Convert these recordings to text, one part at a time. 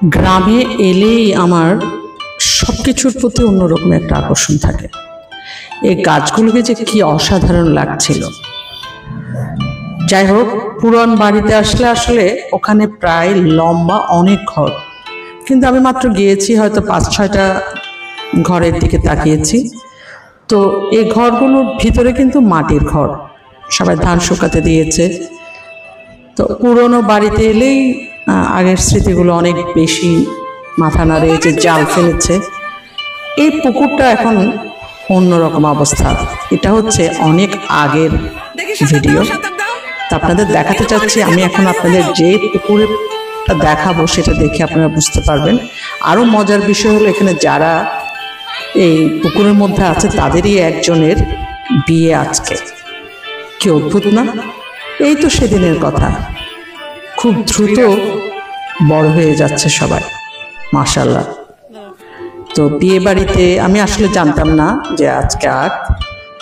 গ্রামে এলেই আমার সব কিছুর প্রতি অন্যরকম একটা আকর্ষণ থাকে। এই গাছগুলোকে যে কি অসাধারণ লাগছিল। যাই হোক, পুরন বাড়িতে আসলে ওখানে প্রায় লম্বা অনেক ঘর, কিন্তু আমি মাত্র গিয়েছি হয়তো 5-6টা ঘরের দিকে তাকিয়েছি। তো এই ঘরগুলোর ভিতরে কিন্তু মাটির ঘর, সবাই ধান শুকাতে দিয়েছে। তো পুরনো বাড়িতে এলেই আগের স্মৃতিগুলো অনেক বেশি মাথা নাড়ে, যে জাল ফেলেছে। এই পুকুরটা এখন অন্যরকম অবস্থা। এটা হচ্ছে অনেক আগের ভিডিও, তা আপনাদের দেখাতে চাচ্ছি। আমি এখন আপনাদের যে পুকুরটা দেখাবো সেটা দেখে আপনারা বুঝতে পারবেন। আরও মজার বিষয় হলো, এখানে যারা এই পুকুরের মধ্যে আছে তাদেরই একজনের বিয়ে আজকে। কি অদ্ভুত না? এই তো সেদিনের কথা। খুব দ্রুত বড় হয়ে যাচ্ছে সবাই, মাশাআল্লাহ। তো বিয়ে বাড়িতে আমি আসলে জানতাম না যে আজকে আগ।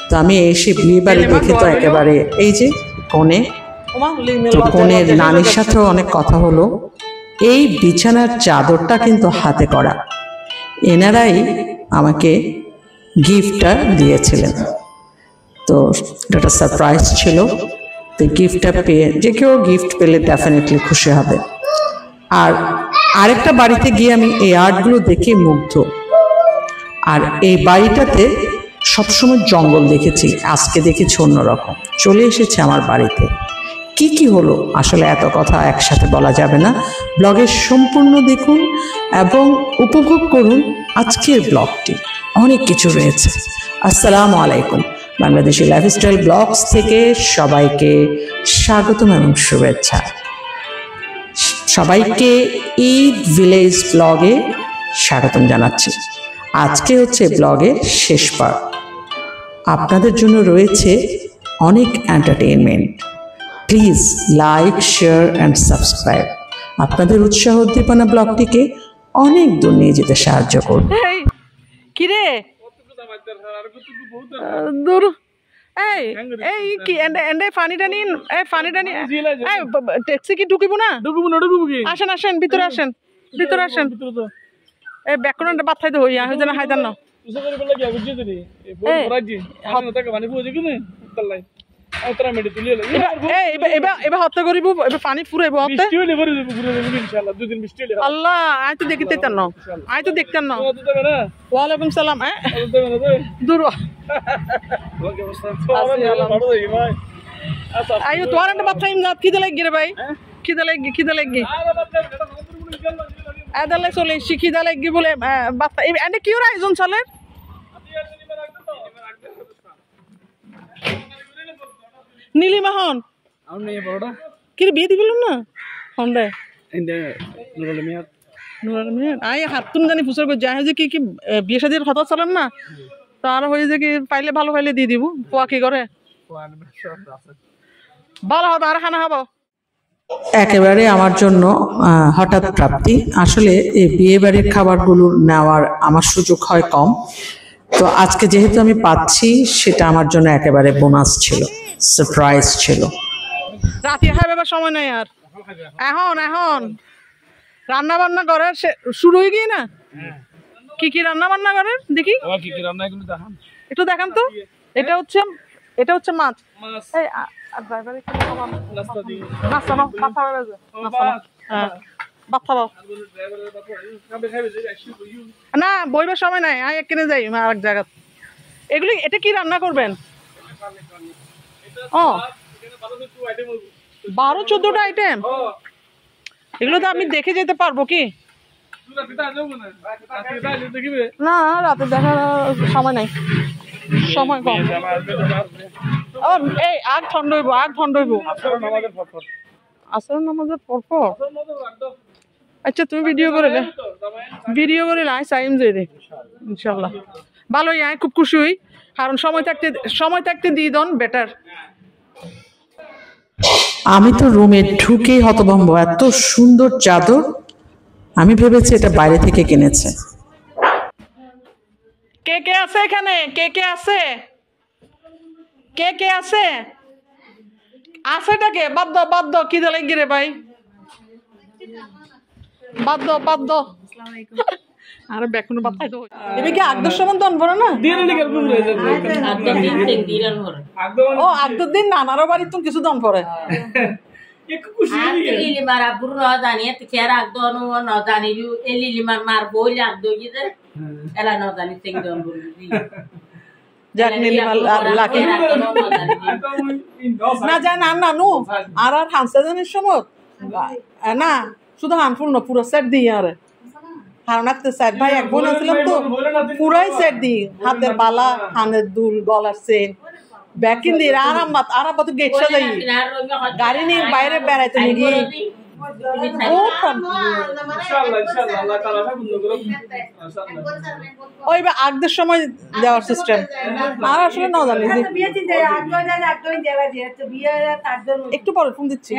তো আমি এসে বিয়ে বাড়ি দেখে তো একেবারে, এই যে কনে, তো কনের নানির সাথেও অনেক কথা হলো। এই বিছানার চাদরটা কিন্তু হাতে করা, এনারাই আমাকে গিফটটা দিয়েছিলেন। তো এটা সারপ্রাইজ ছিল। তো গিফটটা পেয়ে, যে কেউ গিফট পেলে ডেফিনেটলি খুশি হবে। আর আরেকটা বাড়িতে গিয়ে আমি এই আর্টগুলো দেখে মুগ্ধ। আর এই বাড়িটাতে সবসময় জঙ্গল দেখেছি, আজকে দেখেছি অন্যরকম। চলে এসেছে আমার বাড়িতে। কি কি হলো আসলে এত কথা একসাথে বলা যাবে না। ব্লগের সম্পূর্ণ দেখুন এবং উপভোগ করুন আজকের ব্লগটি। অনেক কিছু রয়েছে। আসসালামু আলাইকুম। বাংলাদেশি লাইফস্টাইল ব্লগস থেকে সবাইকে স্বাগতম এবং শুভেচ্ছা। সবাইকে ঈদ ভিলেজ ব্লগে স্বাগতম জানাচ্ছি। আজকে হচ্ছে ব্লগের শেষ পার্ট। আপনাদের জন্য রয়েছে অনেক entertainment. Please like, share and subscribe. আপনাদের উৎসাহ উদ্দীপনা ব্লগটিকে অনেক দূর নিয়ে যেতে সাহায্য করবে। কিরে দূর এই এই কি এন্ডে পানিটা নিন, এই পানিটা নিন। এই ট্যাক্সি কি ঢুকিব না? ঢুকিব কি? আসেন আসেন, ভিতরে আসেন, ভিতরে আসেন। এই ব্যাকরণটা বাথাই তো হইয়া হইছে না হাইদান না। এবার হত্যা করিব, এবার পানি ফুরাইব। আল্লাহ, আই তো দেখিতে না, আই তো দেখতেন না। ওয়ালাইকুম সালাম। দূর আইও তোমার একটা বাচ্চা ইমদাদ খিদে লাগি রে ভাই, খিদে লাগি এদালে চলে এসছি, খিদে লাগি বলে বাচ্চা। এনে কি ওর আয়োজন চলে? নীলিমাহন কি বিয়ে দিবিল না হন্ডে আই হাত তুমি জানি ফুসর করে যায় যে কি কি বিয়ে শাদীর কথা চলেন না, তার হয়ে যে কি পাইলে ভালো পাইলে দিয়ে দিব। পোয়া কি করে ভালো হবে আর খানা হবো। একেবারে আমার জন্য হঠাৎ প্রাপ্তি। আসলে এই বিয়ে বাড়ির খাবারগুলো নেওয়ার আমার সুযোগ হয় কম। তো আজকে যেহেতু আমি পাচ্ছি, সেটা আমার জন্য একেবারে বোনাস ছিল, সারপ্রাইজ ছিল। রাতে খাইবার সময় নাই আর। এখন রান্না বান্না করার শুরু হয়ে গিয়ে না। কি কি রান্না বান্না করেন দেখি, একটু দেখান তো। এটা হচ্ছে মাছ। না বইবার সময় নাই, আয় কিনে যাই আরেক জায়গা। এগুলি এটা কি রান্না করবেন? ও 12-14টা আইটেম। এগুলো তো আমি দেখে যেতে পারবো কি? না রাতে দেখার সময় নাই, সময় কম। এই আগ ঠন্ড হইব, আসর নামাজের পরপর। আচ্ছা তুমি ভিডিও করে আয় চাইম যে রে ইনশাল্লাহ ভালোই। আয় খুব খুশি হই, কারণ সময় থাকতে দিয়ে দন বেটার। আমি তো রুমে ঢুকেই হতভম্ব, এত সুন্দর চাদর। আমি ভেবেছি এটা বাইরে থেকে কিনেছে। কে আছে এখানে? কে আছে? কে আছে? আছেটাকে বাদ দাও কি দলে গিরে ভাই। বাদ দাও আর বেকুন বাতাই তো এবে কি আগদর সময় দন পড়ে না ও আগদর দিন নানারও বাড়ি তুমি কিছু দন পড়ে লিলিমার আব্বুর ন জানিয়ে তেরা আগদন ন জানি এ লিলিমার মার বই আগদ গিয়ে এলা ন জানি তেং দন বলি যাক নীলিমার লাকি না জান নানু আর হামসা জানির সময় না শুধু হানফুল না পুরো সেট দিয়ে আরে হারনাতে সেট ভাই এক বোন ছিলাম তো পুরাই সেট দিই হাতের বালা কানের দুল গলার চেন ব্যাকিন দিয়ে আরাম তো গেট সাজাই গাড়ি নিয়ে বাইরে বেড়াইতে নিয়ে ওই আগদের সময় দেওয়ার সিস্টেম আর আসলে না জানি একটু পরে ফোন দিচ্ছি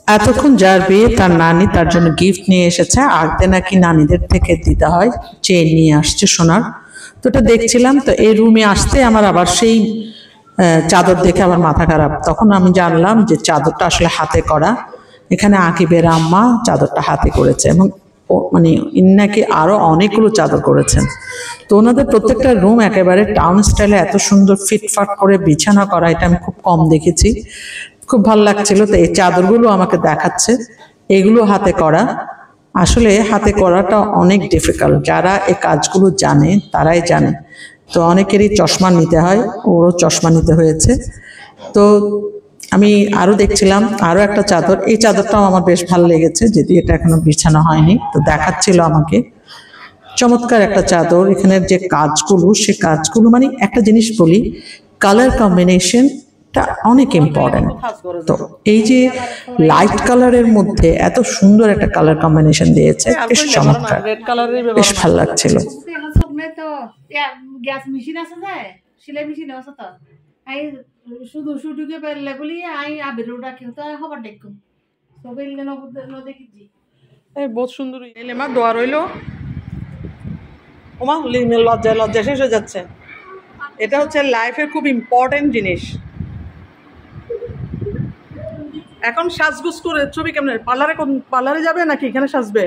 এতক্ষণ যার বিয়ে তার নানি তার জন্য গিফট নিয়ে এসেছে আগতে নাকি নানিদের থেকে দিতে হয় চেন নিয়ে আসছে সোনার তো এটা দেখছিলাম তো এই রুমে আসতে আমার আবার সেই চাদর দেখে আমার মাথা খারাপ তখন আমি জানলাম যে চাদরটা আসলে হাতে করা এখানে আকিবের আম্মা চাদরটা হাতে করেছে এবং মানে ইন্নাকে আরো অনেকগুলো চাদর করেছেন তো ওনাদের প্রত্যেকটা রুম একেবারে টাউন স্টাইলে এত সুন্দর ফিটফাট করে বিছানা করা এটা আমি খুব কম দেখেছি খুব ভালো লাগছিল তো এই চাদরগুলো আমাকে দেখাচ্ছে এগুলো হাতে করা আসলে হাতে করাটা অনেক ডিফিকাল্ট যারা এই কাজগুলো জানে তারাই জানে তো অনেকেরই চশমা নিতে হয় ওরও চশমা নিতে হয়েছে তো আমি আরো দেখছিলাম আরো একটা চাদর এই চাদরটাও আমার বেশ ভালো লেগেছে যদি এটা এখনো বিছানো হয়নি তো দেখাচ্ছিল আমাকে চমৎকার একটা চাদর এখানের যে কাজগুলো সে কাজগুলো মানে একটা জিনিস বলি কালার কম্বিনেশন অনেক ইম্পর্টেন্ট তো এই যে লাইট কালারের মধ্যে এত সুন্দর একটা কালার কম্বিনেশন দিয়েছে বেশ চমৎকার বেশ ভালো লাগছিল গ্যাস মেশিন আছে যে সেলাই মেশিন আছে তো আই শুধু শুটুকে পেলে বলি আই আবির ডাকি তো খবর দেখুন সবাই দেখি এই বহুত সুন্দর নীলিমা দোয়া রইলো ওমা লজ্জা শেষ হয়ে যাচ্ছে এটা হচ্ছে লাইফের খুব ইম্পর্টেন্ট জিনিস এখন সাজগুজ করে ছবি কেমন পার্লারে যাবে নাকি এখানে সাজবে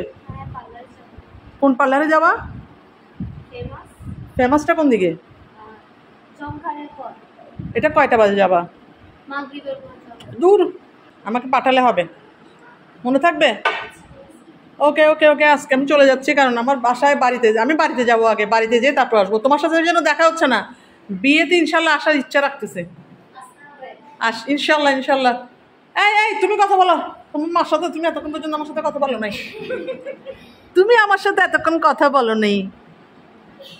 কোন পার্লারে যাবা ফেমাসটা কোন দিকে এটা কয়টা বাজে যাবা দূর আমাকে পাঠালে হবে মনে থাকবে ওকে ওকে ওকে আজকে আমি চলে যাচ্ছি কারণ আমার বাসায় আমি বাড়িতে যাবো আগে বাড়িতে যেয়ে তারপর আসবো তোমার সাথে যেন দেখা হচ্ছে না বিয়েতে ইনশাল্লাহ আসার ইচ্ছা রাখতেছে ইনশাল্লাহ এই তুমি কথা বলো তোমার মার সাথে তুমি এতক্ষণ পর্যন্ত আমার সাথে কথা বলো নাই তুমি আমার সাথে এতক্ষণ কথা বলো নেই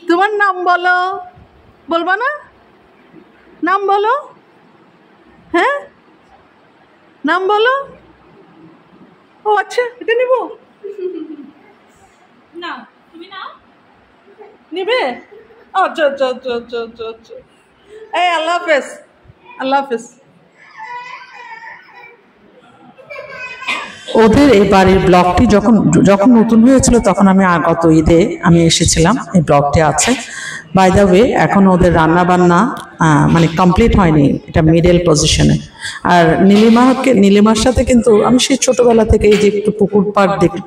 তোমার নাম বলো বলবা না নাম বলো হ্যাঁ নাম বলো ও আচ্ছা এটা নিব না তুমি নাও নিবে আচ্ছা এই আল্লাহ হাফেজ ওদের এই বাড়ির ব্লগটি যখন নতুন হয়েছিল তখন আমি গত ঈদে আমি এসেছিলাম এই ব্লগটি আছে বাই দ্য ওয়ে এখন ওদের রান্না বান্না মানে কমপ্লিট হয়নি এটা মিডল পজিশনে আর নীলিমার সাথে কিন্তু আমি সেই ছোটবেলা থেকে এই যে একটু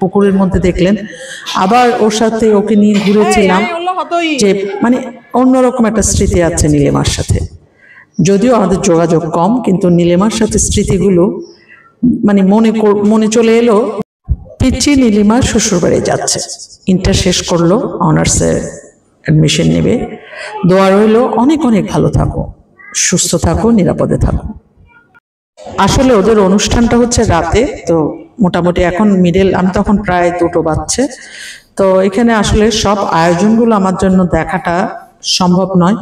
পুকুরের মধ্যে দেখলেন আবার ওর সাথে ওকে নিয়ে ঘুরেছিলাম যে মানে অন্যরকম একটা স্মৃতি আছে নীলিমার সাথে যদিও আমাদের যোগাযোগ কম কিন্তু নীলিমার সাথে স্মৃতিগুলো মানে মনে চলে এলো পিচ্ছি নীলিমার শ্বশুর বাড়ি যাচ্ছে ইন্টার শেষ করলো অনার্সের অ্যাডমিশন নেবে দোয়া রইল অনেক ভালো থাকো সুস্থ থাকো নিরাপদে থাকো আসলে ওদের অনুষ্ঠানটা হচ্ছে রাতে তো মোটামুটি এখন আমি তখন প্রায় 2টো বাজছে তো এখানে আসলে সব আয়োজনগুলো আমার জন্য দেখাটা সম্ভব নয়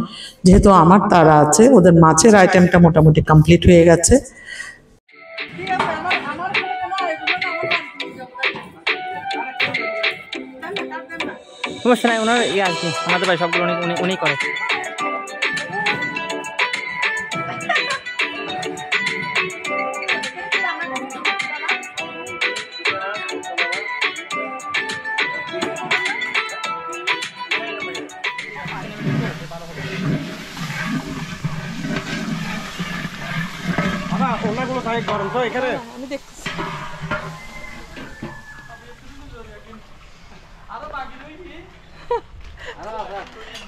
যেহেতু আমার তারা আছে ওদের মাছের আইটেমটা মোটামুটি কমপ্লিট হয়ে গেছে সমস্যা নাই ওনার ইয়ে আর কি আমাদের ভাই সবগুলো উনি করে ওনাগুলো থাকে গরম তো এখানে আমি দেখতেছি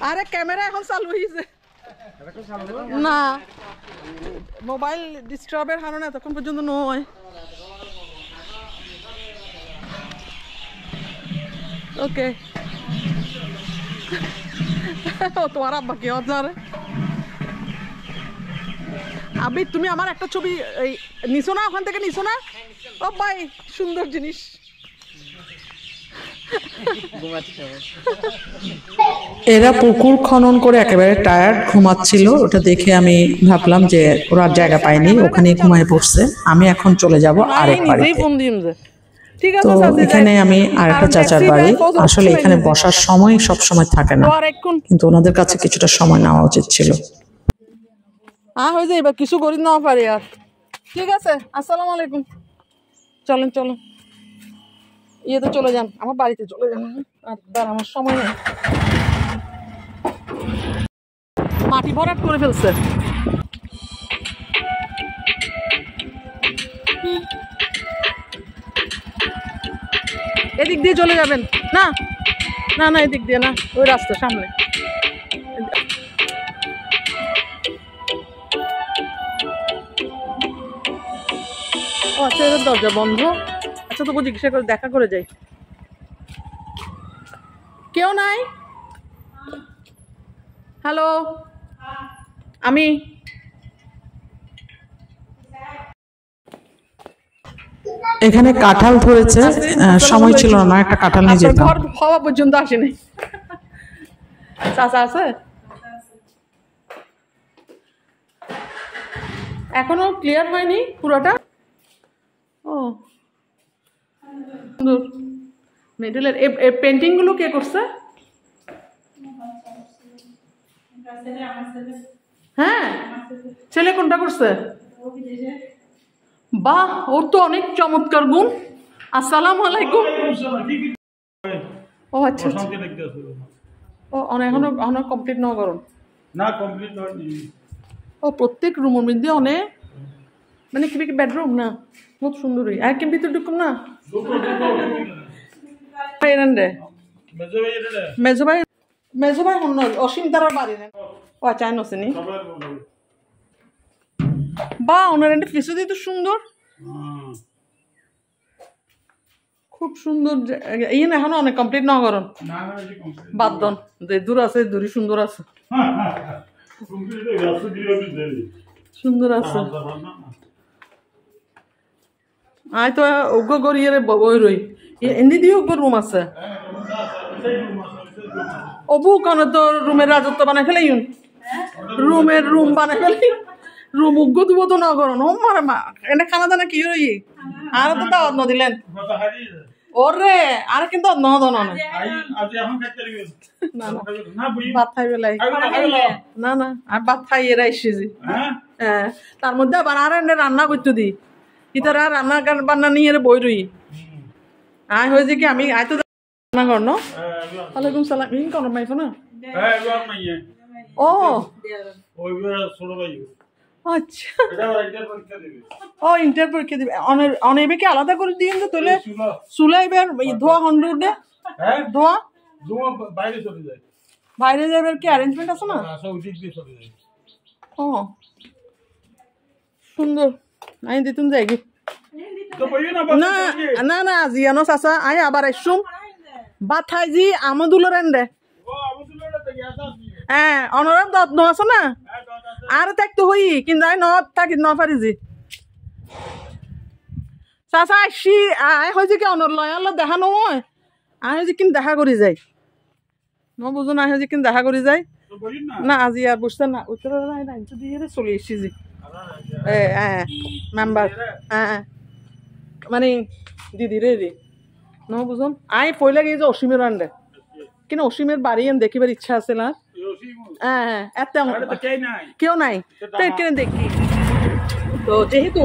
আরে ক্যামেরা এখন চালু হয়েছে না, মোবাইল ডিস্টার্বের কারণে এতক্ষণ পর্যন্ত নয়। ওকে তোমার আব্বা কি হচ্ছে? আবি তুমি আমার একটা ছবি নিছো না, ওখান থেকে নিছো না? ও ভাই সুন্দর জিনিস। এরা পুকুর খনন করে একেবারে টায়ার্ড, ঘুমাচ্ছিল। ওটা দেখে আমি ভাবলাম যে ওরা জায়গা পায়নি, ওখানে ঘুমায় পড়ছে। আমি এখন চলে যাব আরেক বাড়িতে। তো এখানে আমি আরেকটা চাচার বাড়ি। আসলে এখানে বসার সময় সব সময় থাকে না, কিন্তু ওনাদের কাছে কিছুটা সময় নেওয়া উচিত ছিল। হয়ে যায় এবার কিছু করি না পারি আর। ঠিক আছে, আসসালামু আলাইকুম। চলেন চলো, ইয়েতে চলে যান, আমার বাড়িতে চলে যান। আর আমার সময় নেই, মাটি ভরাট করে ফেলছে। এদিক দিয়ে চলে যাবেন? না না না, এদিক দিয়ে না, ওই রাস্তা সামনে। ও আচ্ছা, এদের দরজা বন্ধ। আচ্ছা, তবু জিজ্ঞাসা করে দেখা করে যাই। কেউ নাই? হ্যালো, আমি এখানে কাঁঠাল ধরেছে, সময় ছিল না, একটা কাঁঠাল নিয়ে যেতাম। ঘর হওয়া পর্যন্ত আসেনি। চাচা আছে? এখনো ক্লিয়ার হয়নি পুরোটা। ও মিডলের পেন্টিং গুলো কে করছে? হ্যাঁ, ছেলে কোনটা করছে? বাহ, ওর তো অনেক চমৎকার গুণ। আসসালামু আলাইকুম। ও আচ্ছা, ও এখনো কমপ্লিট না করুন না, কমপ্লিট হয়নি। ও প্রত্যেক রুমের মধ্যে অনেক, মানে কি বেডরুম না, বহুত সুন্দরই। আর কি ভিতর ঢুকুম না? মেজভাই হন অসীম তারার বাড়ি না? ও আচ্ছা, নসেনি। বা ওনার ফিসে দিয়ে তো সুন্দর, খুব সুন্দর। ইয়ে না, এখনো অনেক কমপ্লিট না করুন। বাদ দন, যে দূর আছে দূরই সুন্দর আছে, সুন্দর আছে। আয় তো অজ্ঞ করিয়ে বই রই এমনি দিয়ে অজ্ঞ রুম আছে। অবু কেন তো রুমের রাজত্ব বানাই ফেলাই, রুমের রুম বানাই ফেলাই, রুম উগ্র দিব তো না করুন। ও মারে মা, এনে খানা দানা কি রই আর তো দাওয়াত না দিলেন ওরে, আর কিন্তু ন দন ভাত খাই বেলাই না না, আর ভাত খাই এরা এসেছি। হ্যাঁ, তার মধ্যে আবার আর এনে রান্না করতে দি, ইতারা রান্না বান্না নিয়ে বই রই। আয় হয়েছে কি আমি আয় তো রান্না কর না। ওয়ালাইকুম সালাম। ইন কোন মাইফো না? ও আচ্ছা, ও ইন্টার পরীক্ষা দিবে। অনেবে কি আলাদা করে দিন তো তাহলে চুলাইবার ধোয়া হন্ডে ধোয়া বাইরে চলে যায়, বাইরে যাবার কি অ্যারেঞ্জমেন্ট আছে না? ও সুন্দর। আমি দিতুন যাই কি না না না, জিয়ানো চাচা আই আবার আসুম ভাত খাই জি আমদুলো রেন্ডে। হ্যাঁ, অনরাম যত্ন আছে না, আর থাকতে হই কিন্তু আই থাকি ন পারি জি চাচা আসি। আই হয়েছে কি অনর লয় দেখা নয়, আই হয়েছে কিন্তু দেখা করি যাই ন বুঝো না, হয়েছে কিন্তু দেখা করি যাই না। আজি আর বুঝতে না উত্তর দিয়ে চলে এসছি জি। হ্যাঁ মেম্বার, হ্যাঁ মানে দিদি রে রে ন বুঝুন। আই পয়লা গিয়ে যে অসীমের আন্ডে, কিন্তু অসীমের বাড়ি দেখিবার ইচ্ছা আছে না। হ্যাঁ হ্যাঁ, এত কেউ নাই তো এখানে দেখি। তো যেহেতু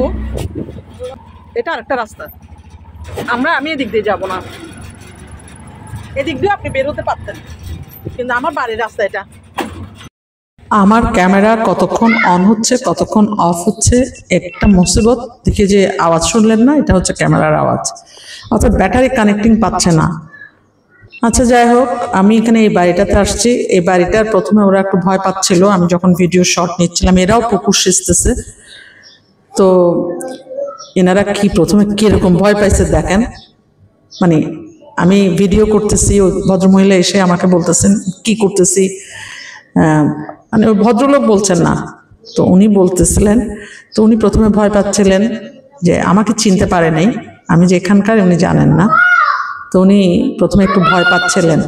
এটা আরেকটা রাস্তা, আমি এদিক দিয়ে যাবো না, এদিক দিয়ে আপনি বের হতে পারতেন, কিন্তু আমার বাড়ির রাস্তা এটা। আমার ক্যামেরা কতক্ষণ অন হচ্ছে কতক্ষণ অফ হচ্ছে একটা মুসিবত। দিকে যে আওয়াজ শুনলেন না, এটা হচ্ছে ক্যামেরার আওয়াজ, অর্থাৎ ব্যাটারি কানেক্টিং পাচ্ছে না। আচ্ছা, যাই হোক, আমি এখানে এই বাড়িটাতে আসছি। এই বাড়িটার প্রথমে ওরা একটু ভয় পাচ্ছিল আমি যখন ভিডিও শট নিচ্ছিলাম। এরাও পুকুর সেচতেছে, তো এনারা কি প্রথমে কিরকম ভয় পাইছে দেখেন। মানে আমি ভিডিও করতেছি, ওই ভদ্রমহিলা এসে আমাকে বলতেছেন কি করতেছি, মানে ওই ভদ্রলোক বলছেন না, তো উনি বলতেছিলেন। তো উনি প্রথমে ভয় পাচ্ছিলেন যে আমাকে চিনতে পারে নাই, আমি যে এখানকার উনি জানেন না, তো উনি প্রথমে একটু ভয় পাচ্ছিলেন।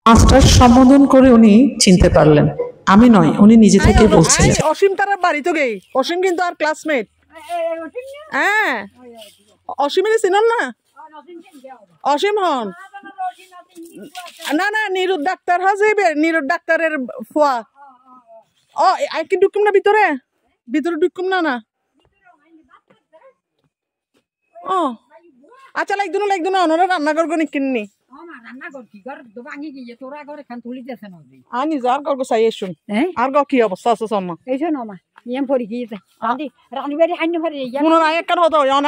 মাস্টার সম্বোধন করে উনি চিনতে পারলেন, আমি নয়, উনি নিজে থেকে বলছিলেন। অসীম তার বাড়ি তো গেই, অসীম কিন্তু আর ক্লাসমেট। হ্যাঁ, অসীমের চিনন না? অসীম হন না, না, নিরুদ ডাক্তার হাজিবে, নিরুদ ডাক্তারের ফুয়া। ও কি ঢুকুম না ভিতরে, ভিতরে ঢুকুম না? না, ও আচ্ছা, লাগদুন ওনারা রান্না করবো নি কিন্নি আনি যা আর গল্প চাই শুন। আর কি অবস্থা আছে সম্মা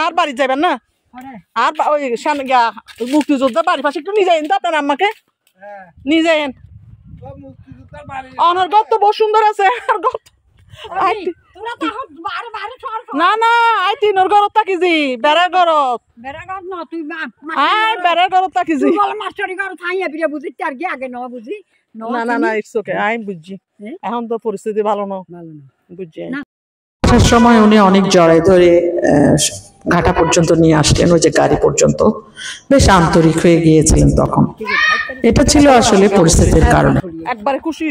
আর বাড়ি যাবেন না? আর ওই মুক্তিযোদ্ধা বাড়ির পাশে একটু নিয়ে যাইন তো আপনার আম্মাকে, নিয়ে যাইন। অনার ঘর তো বহু সুন্দর আছে। আর ঘর না, না, আই তিনর ঘরত থাকি যি বেড়ার ঘরত, বেড়ার ঘরত থাকি যি। না, না, না, ইটস ওকে, আমি বুঝছি। এখন তো পরিস্থিতি ভালো না, বুঝছি। আসার সময় উনি অনেক জড়াই ধরে ঘাটা পর্যন্ত নিয়ে আসলেন, ওই যে গাড়ি পর্যন্ত। বেশ আন্তরিক হয়ে গিয়েছিলেন তখন। এটা ছিল আসলে পরিস্থিতির কারণে। একবারে খুশি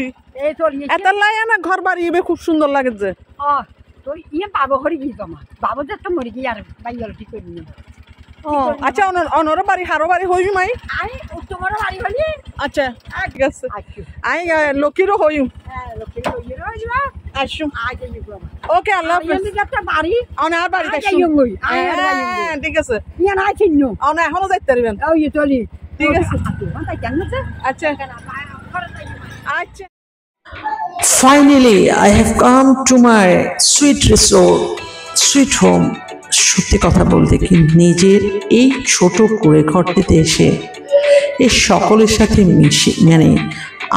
এত লাগে না, ঘর বাড়ি খুব সুন্দর লাগে যে। আচ্ছা, অনর বাড়ি হারো বাড়ি হইবি মাই? আচ্ছা, ঠিক আছে, আই লক্ষ্মীরও হইম। ওকে, আল্লাহ হাফেজ। আর বাড়িতে ঠিক আছে, এখনো যাইতে পারবেন? ঠিক আছে, আচ্ছা, আচ্ছা। Finally, I have come to my sweet resort, sweet home. সত্যি কথা বলতে কি, নিজের এই ছোট কুঁড়ে ঘরটিতে এসে এই সকলের সাথে মিশে মানে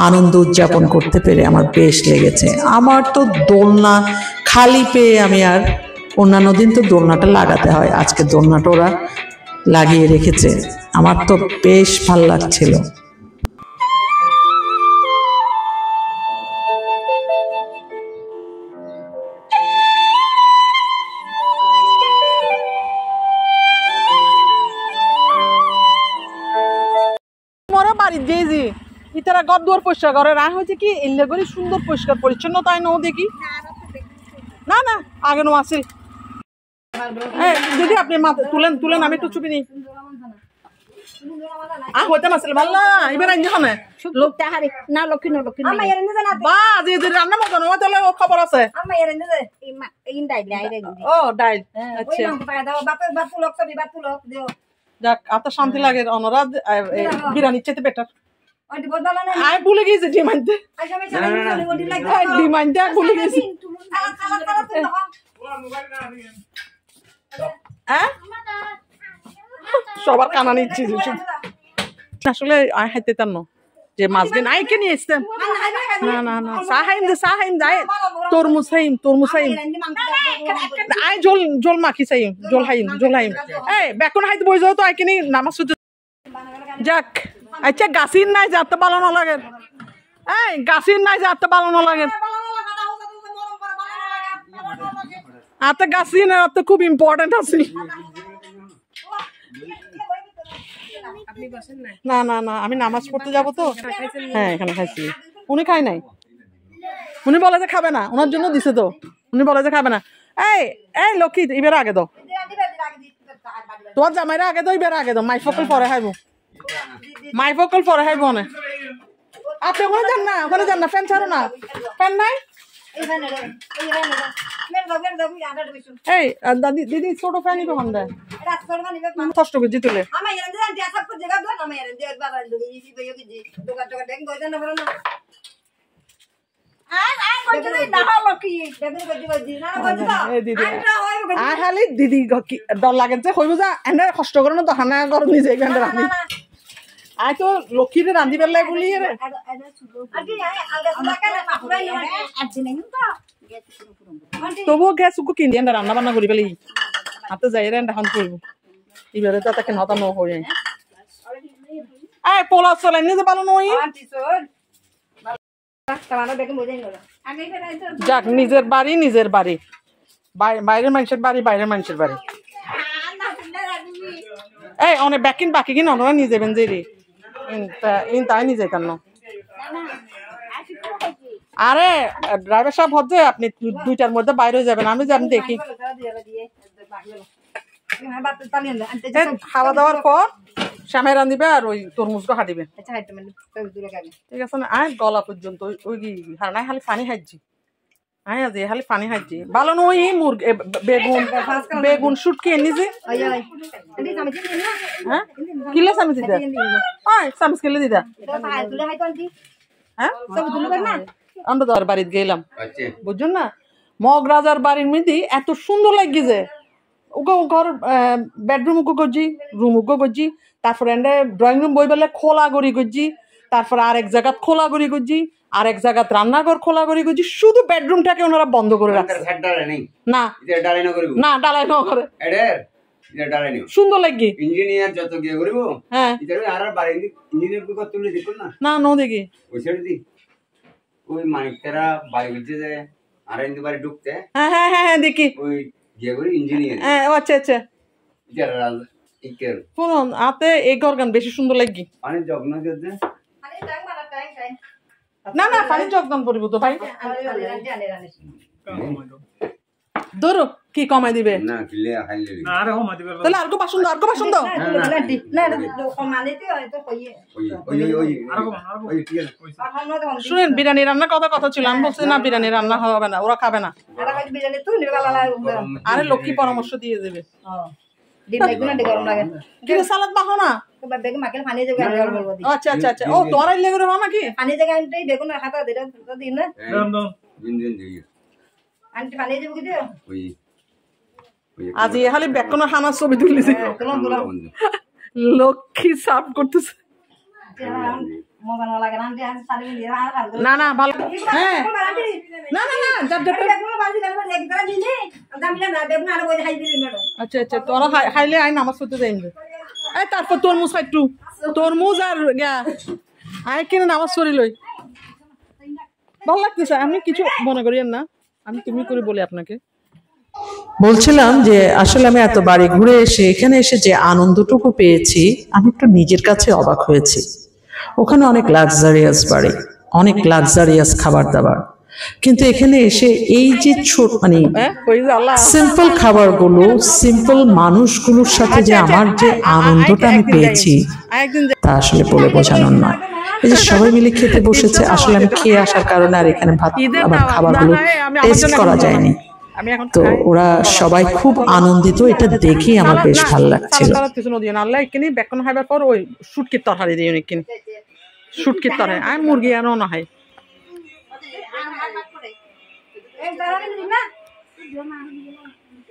আনন্দ উদযাপন করতে পেরে আমার বেশ লেগেছে। আমার তো দোলনা খালি পেয়ে আমি আর অন্যান্য দিন তো দোলনাটা লাগাতে হয়, আজকে দোলনাটা ওরা লাগিয়ে রেখেছে, আমার তো বেশ ভাল লাগছিল। ইতারা ঘর দুয়ার পরিষ্কার করে না, হয়েছে কি এলে করে সুন্দর পরিষ্কার পরিচ্ছন্ন তাই নো দেখি। না, না, আগে নো আসিল। দিদি আপনি তুলেন, আমি একটু চুপি নি। হইতে মাসিল ভাল না, এবার আইন যখন বা যে রান্না মতো নয় তাহলে খবর আছে। ও ডাইল, আচ্ছা, যাক, আপনার শান্তি লাগে। অনরা বিরিয়ানির চাইতে বেটার। আমি ভুলে গেছি ডিমান্ডে, ভুলে গেছি। সবার কানা নিচ্ছি আসলে আই হাইতে তার ন যে মাছগে নাই কে নিয়ে এসতাম। না, না, না, সাহাইম যাই তরমুজ হাইম আই জল মাখি চাইম, জল হাইম এই বেকন হাইতে বই যাও তো আই কিনি নামাজ। যাক, আচ্ছা, গাছির নাই যাতে বালানো লাগে, এই গাছির নাই যাতে বালানো লাগে, আতে গাছি না, তো খুব ইম্পর্টেন্ট আছে। না, না, না, আমি নামাজ পড়তে যাবো তো। হ্যাঁ, এখানে খাইছি। উনি খাই নাই, উনি বলে যে খাবে না, ওনার জন্য দিছে তো, উনি বলে যে খাবে না। এই লক্ষ্মী, এবার আগে দাও, তোমার জামাইরা আগে দাও, এবার আগে দাও, মাই ফকল পরে খাইবো, অনেক। আপনি ওখানে যান না, ফ্যান ছাড়ো না, ফ্যান নাই। এই দিদি ছোট ফ্যান নিবে হন দেয় কষ্ট করে তুলে। দিদি ডর লাগে যে হইব যা এনে কষ্ট করে না তো হানা গরম নিজে আই তো লক্ষ্মীরে রান্ধি বেলা বলি রে তবুও গ্যাস উকো কিনে এন্ড রান্না বান্না করি বেলি হাতে যাই রে এখন করব এবারে তো তাকে নতা ন হয়ে আই পোলা চলাই নিয়ে যে ভালো নই যাক নিজের বাড়ি বাইরের মানুষের বাড়ি এই অনেক ব্যাকিন বাকি কিনা ওরা নিয়ে যাবেন যে রে তাই নিয়ে যাই কেন আরে ড্রাইভার সাহেব হচ্ছে আপনি 2টার মধ্যে বাইরে যাবেন আমি যাবেন দেখি খাওয়া দাওয়ার পর শ্যামাই রান্ধিবে আর ওই তরমুজটা হাঁটিবে ঠিক আছে না আয় গলা পর্যন্ত ওই হারানাই খালি পানি হাঁটছি আয় আজ খালি পানি হাঁটছি ভালো নই মুরগি বেগুন শুটকি এনে যে হ্যাঁ কিলে চামিচ দিদা হয় চামিচ কিলে দিদা হ্যাঁ আমরা তো আর বাড়িতে গেলাম বুঝছেন না মগ রাজার বাড়ির মধ্যে এত সুন্দর লাগছে যে ওকে ঘর বেডরুম উগো করছি রুম উগো করছি তারপরে ড্রয়িং রুম বই বেলা খোলা গড়ি করছি তারপরে আরেক জায়গা খোলা গড়ি করছি আরেক জায়গা রান্নাঘর খোলা গড়ি করছি শুধু বেডরুমটাকে ওনারা বন্ধ করে রাখছে না না ডালাই না করে সুন্দর লাগি ইঞ্জিনিয়ার যত গিয়ে করিব হ্যাঁ আর বাড়ি ইঞ্জিনিয়ার কো তুলে দেখো না না নো দেখি ওই সাইড দি ওই মানিকরা বাড়ি গিয়ে যায় আর ইন্দু বাড়ি ঢুকতে হ্যাঁ হ্যাঁ হ্যাঁ দেখি ওই গিয়ে করি ইঞ্জিনিয়ার হ্যাঁ আচ্ছা আচ্ছা যারা ইকের শুনুন হাতে এই গরগান বেশি সুন্দর লাগি পানি যত্ন করতে না না পানি যোগদান করিব তো ভাই ধরো কি কমাই দিবে না কিলে হাইলে আরে ও মাদি বেলা তাহলে আরগো পছন্দ ওই ঠিক আছে শুনেন বিরিয়ানি রান্না কথা ছিল আমি বলছি না বিরিয়ানি রান্না হবে না ওরা খাবে না আরে লক্ষ্মী পরামর্শ দিয়ে দেবে কিন্তু সালাদ মাখো না আচ্ছা আচ্ছা আচ্ছা ও তোমার আইলে করে হও নাকি দাম দাম ইঞ্জিন দিয়ে ওই আজ এ খালি বেকনের হানার ছবি তুলেছে লক্ষ্মী সাফ করতেছে না না ভালো হ্যাঁ না না না আচ্ছা আচ্ছা তোরা খাইলে আই নামাজ পড়তে যাই এই তারপর তরমুজ খাইটু তরমুজ আর আই কিনে নামাজ পড়ি লই ভালো লাগতেছে আমি কিছু মনে করিয়েন না আমি তুমি করে বলি আপনাকে বলছিলাম যে আসলে আমি এত বাড়ি ঘুরে এসে এখানে এসে যে আনন্দটুকু পেয়েছি আমি একটু নিজের কাছে অবাক হয়েছি ওখানে অনেক লাক্সারিয়াস বাড়ি অনেক লাক্সারিয়াস খাবার দাবার কিন্তু এখানে এসে এই যে ছোট মানে সিম্পল খাবারগুলো সিম্পল মানুষগুলোর সাথে যে আমার যে আনন্দটা আমি পেয়েছি তা আসলে বলে বোঝানোর নয় এই যে সবাই মিলে খেতে বসেছে আসলে আমি খেয়ে আসার কারণে আর এখানে ভাত আবার খাবারগুলো টেস্ট করা যায়নি তো ওরা সবাই খুব আনন্দিত এটা দেখেই আমার বেশ ভালো লাগছিল বেকন খাইবার পর ওই শুটকির তরকারি দিয়ে কিনে শুটকির তরকারি আমি মুরগি আনো না হয়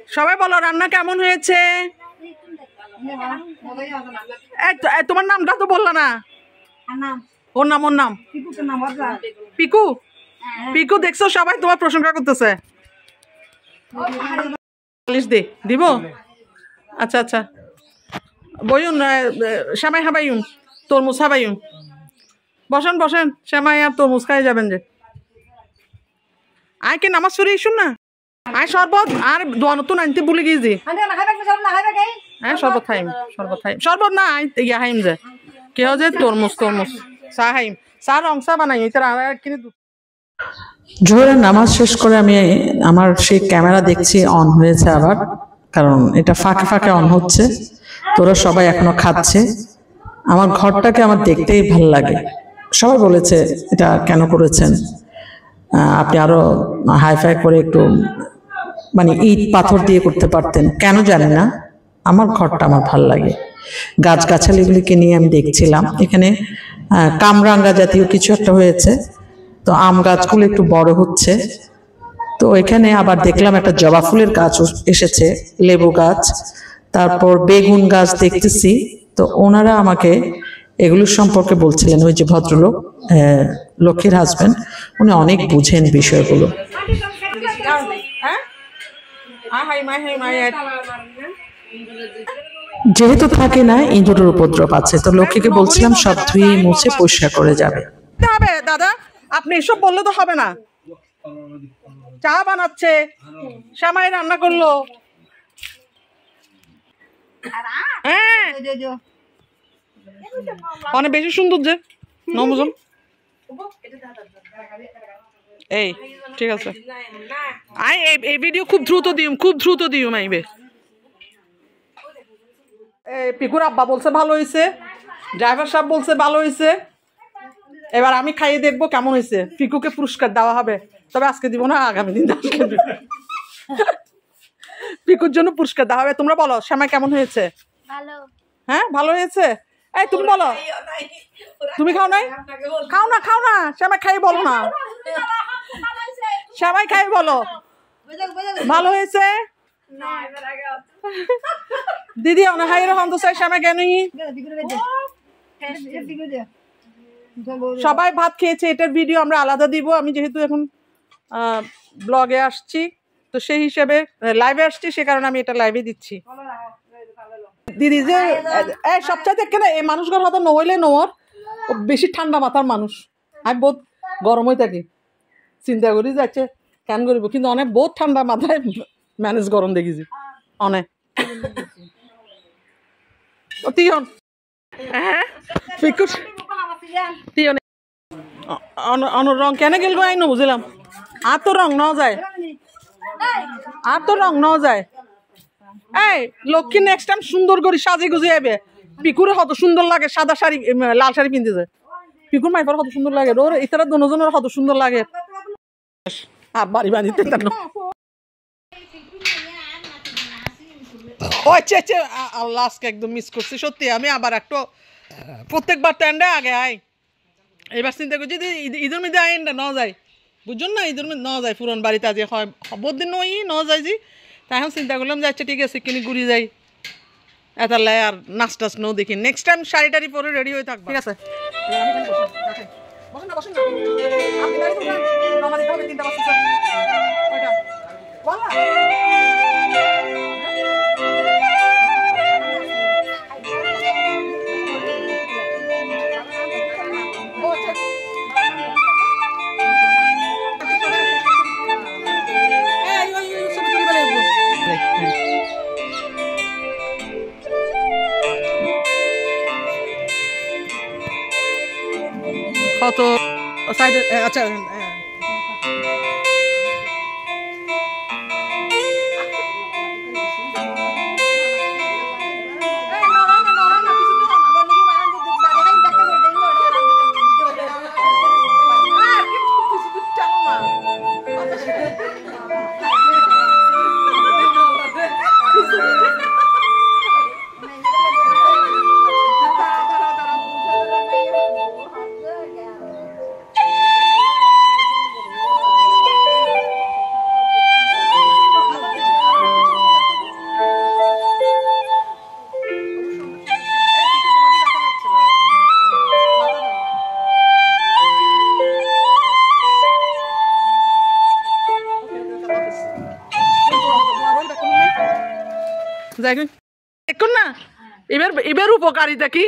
সবাই বলো রান্না কেমন হয়েছে তোমার নামটা তো বললা না ওর নাম পিকু পিকু দেখছো সবাই তোমার প্রশংসা করতেছে দিব আচ্ছা আচ্ছা বইউন শ্যামাই খাবাইউন তরমুজ খাবাইউন বসেন বসেন শ্যামাই আর তরমুজ খাই যাবেন যে আয় কি নামাজ পড়ে শুন না আয় শরবত আর দোয়া নতুন আনতে ভুলে গিয়েছি হ্যাঁ শরবত খাইম শরবত না ইয়া খাইম যে কেউ যে তরমুজ চা খাইম চা রং চা বানাই কিনে জোহরের নামাজ শেষ করে আমি আমার সেই ক্যামেরা দেখছি অন হয়েছে আবার কারণ এটা ফাঁকে ফাঁকে অন হচ্ছে তোরা সবাই এখনো খাচ্ছে আমার ঘরটাকে আমার দেখতেই ভালো লাগে সবাই বলেছে এটা কেন করেছেন আপনি আরো হাইফাই করে একটু মানে ইট পাথর দিয়ে করতে পারতেন কেন জানি না আমার ঘরটা আমার ভালো লাগে গাছগাছালিগুলিকে নিয়ে আমি দেখছিলাম এখানে কামরাঙ্গা জাতীয় কিছু একটা হয়েছে তো আম গাছগুলো একটু বড় হচ্ছে তো এখানে আবার দেখলাম একটা জবা ফুলের গাছ এসেছে লেবু গাছ তারপর বেগুন গাছ দেখতেছি তো ওনারা আমাকে এগুলোর সম্পর্কে বলছিলেন ওই যে ভদ্রলোক, লক্ষ্মীর হাজবেন্ড, উনি অনেক বুঝেন বিষয়গুলো। যেহেতু থাকে না, ইঁদুরের উপদ্রব আছে, তো লক্ষ্মীকে বলছিলাম সব ধুয়ে মুছে পরিষ্কার করে যাবে। হবে দাদা, আপনি এসব বললে তো হবে না। চা বানাচ্ছে, শ্যামাই রান্না করলো। হ্যাঁ, অনেক বেশি সুন্দর যে নমজন। এই ঠিক আছে, আই এই ভিডিও খুব দ্রুত দিও মাইবে। পিকুর আব্বা বলছে ভালো হয়েছে, ড্রাইভার সাহেব বলছে ভালো হয়েছে। এবার আমি খাইয়ে দেখবো কেমন হয়েছে। পিকুকে পুরস্কার দেওয়া হবে, তবে আজকে দিব না, আগামী দিন পিকুর জন্য পুরস্কার দেওয়া হবে। তোমরা বলো শ্যামা কেমন হয়েছে? হ্যাঁ ভালো হয়েছে। এই তুমি বলো, তুমি খাও নাই? খাও না শ্যামা, খাই বলো না, শ্যামাই খাই বলো ভালো হয়েছে। দিদি অনেক হাই রকম তো চাই শ্যামা কেন? সবাই ভাত খেয়েছে, এটার ভিডিও আমরা আলাদা দিব। আমি যেহেতু এখন ব্লগে আসছি, তো সেই হিসেবে লাইভে আসছি, সে কারণে আমি এটা লাইভে দিচ্ছি। দিদি যে সবচাইতে এখানে এই মানুষগুলো হয়তো নহইলে নোর বেশি ঠান্ডা মাথার মানুষ। আমি বহুত গরম হয়ে থাকি, চিন্তা করি যাচ্ছে কেন করিব, কিন্তু অনেক বহুত ঠান্ডা মাথায় ম্যানেজ গরম দেখেছি অনেক। হ্যাঁ রং কেন গেল আই ন বুঝলাম। আর তো রং ন যায়, এই লক্ষ্মী নেক্সট টাইম সুন্দর করে সাজি গুজি আইবে। পিকুরে কত সুন্দর লাগে, সাদা শাড়ি লাল শাড়ি পিনতে যায়। পিকুর মাইফার কত সুন্দর লাগে, ওর ইতারা দুজনের কত সুন্দর লাগে। বাড়ি বানিতে আল্লাহ, আজকে একদম মিস করছি সত্যি। আমি আবার একটু প্রত্যেকবার ট্যান্ডে আগে আয়, এবার চিন্তা করছি যদি ঈদের মধ্যে আইন ন যায়, বুঝুন না, ঈদের মধ্যে ন যায় পুরন বাড়িতে আজ হয় বহুত দিন নই ন যায় যে। তাই এখন চিন্তা করলাম যে আচ্ছা ঠিক আছে কিনে ঘুরি যাই, এতালে আর নাচ টাচ নো দেখি। নেক্সট টাইম শাড়ি টাড়ি পরে রেডি হয়ে থাকবো, ঠিক আছে? কত সাইডে আচ্ছা দেখুন না এবার উপকারিতা কি।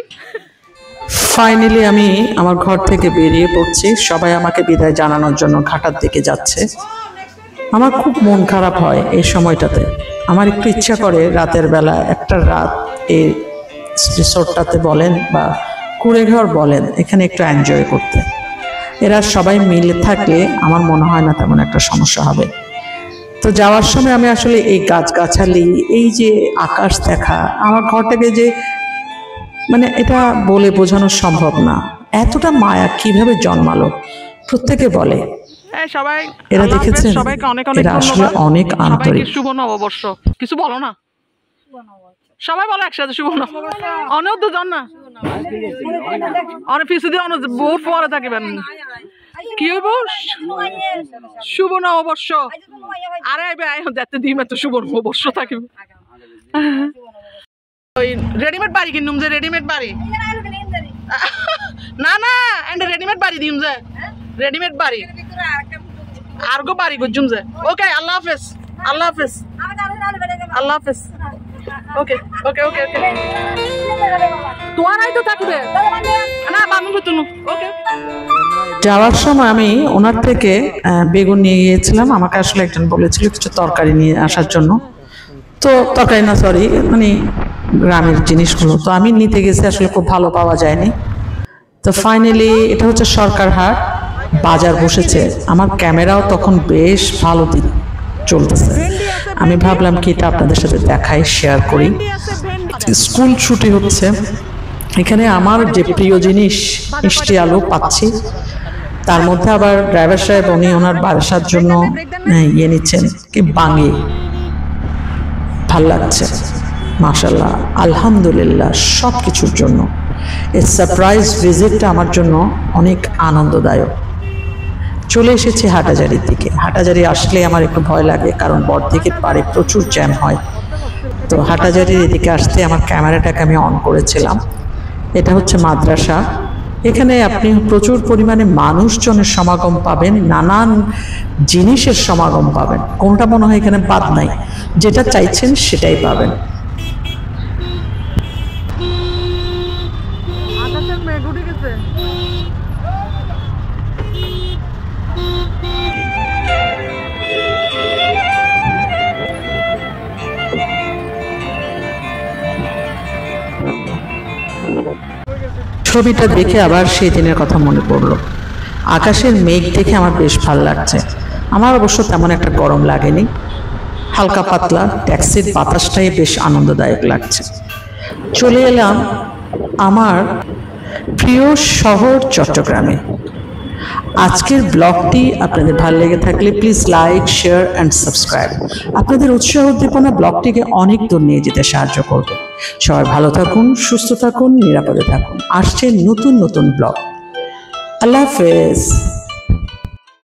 ফাইনালি আমি আমার ঘর থেকে বেরিয়ে পড়ছি, সবাই আমাকে বিদায় জানানোর জন্য ঘাটার দিকে যাচ্ছে। আমার খুব মন খারাপ হয় এই সময়টাতে। আমার একটু ইচ্ছা করে রাতের বেলা একটা রাত এই রিসোর্টটাতে বলেন বা কুড়েঘর বলেন, এখানে একটু এনজয় করতে। এরা সবাই মিলে থাকলে আমার মনে হয় না তেমন একটা সমস্যা হবে। তো যাওয়ার সময় আমি আসলে এই গাছগাছালি, এই যে আকাশ দেখা, আমার ঘরটাকে যে মানে এটা বলে বোঝানো সম্ভব না, এতটা মায়া কিভাবে জন্মালো প্রত্যেকে বলে। সবাই এরা দেখেছেন, সবাইকে অনেক অনেক এরা আসলে অনেক আন্তরিক। শুভ নববর্ষ কিছু বলো না, সবাই বলো একসাথে শুভ নববর্ষ। অনেক তো জন না অনেক পিছু দিয়ে অনেক বহুত পরে থাকিবেন। কি হইব শুভ নববর্ষ? আরে দেখতে দিই তো শুভ নববর্ষ থাকিব। ওই রেডিমেড বাড়ি কিনুম যে রেডিমেড বাড়ি না না এন্ড রেডিমেড বাড়ি দিম যে রেডিমেড বাড়ি আর গো বাড়ি গুজুম যে ওকে আল্লাহ হাফেজ আল্লাহ হাফেজ আল্লাহ হাফেজ ওকে ওকে ওকে ওকে তোমার আই তো থাকবে না বানু তুমি ওকে যাওয়ার সময় আমি ওনার থেকে বেগুন নিয়ে গিয়েছিলাম। আমাকে আসলে একজন বলেছিল কিছু তরকারি নিয়ে আসার জন্য, তো তরকারি না সরি মানে গ্রামের জিনিসগুলো, তো আমি নিতে গেছি, আসলে খুব ভালো পাওয়া যায়নি। তো ফাইনালি এটা হচ্ছে সরকার হাট, বাজার বসেছে। আমার ক্যামেরাও তখন বেশ ভালো দিক চলতেছে। আমি ভাবলাম কি এটা আপনাদের সাথে দেখাই, শেয়ার করি। স্কুল ছুটি হচ্ছে, এখানে আমার যে প্রিয় জিনিস মিষ্টি আলু পাচ্ছি, তার মধ্যে আবার ড্রাইভার সাহেব উনি ওনার বাসার জন্য ইয়ে নিচ্ছেন কি বাঙে, ভাল লাগছে মাশাআল্লাহ আলহামদুলিল্লাহ সব কিছুর জন্য। এই সারপ্রাইজ ভিজিটটা আমার জন্য অনেক আনন্দদায়ক। চলে এসেছি হাটাজারির দিকে। হাটাজারি আসলে আমার একটু ভয় লাগে, কারণ বড়দিঘির পাড়ে প্রচুর জ্যাম হয়। তো হাটাজারির এদিকে আসতে আমার ক্যামেরাটাকে আমি অন করেছিলাম। এটা হচ্ছে মাদ্রাসা। এখানে আপনি প্রচুর পরিমাণে মানুষজনের সমাগম পাবেন, নানান জিনিসের সমাগম পাবেন, কোনটা মনে হয় এখানে বাদ নাই, যেটা চাইছেন সেটাই পাবেন। আকাশের মেঘ উঠে গেছে। ছবিটা দেখে আবার সেই দিনের কথা মনে পড়লো। আকাশের মেঘ দেখে আমার বেশ ভালো লাগছে। আমার অবশ্য তেমন একটা গরম লাগেনি, হালকা পাতলা ট্যাক্সির বাতাসটাই বেশ আনন্দদায়ক লাগছে। চলে এলাম আমার প্রিয় শহর চট্টগ্রামে। আজকের ব্লগটি আপনাদের ভালো লেগে থাকলে please like, share and subscribe. আপনাদের উৎসাহ উদ্দীপনা ব্লগটিকে অনেক দূর নিয়ে যেতে সাহায্য করবে। সবাই ভালো থাকুন, সুস্থ থাকুন, নিরাপদে থাকুন। আসছে নতুন নতুন ব্লগ। আল্লাহ হাফেজ।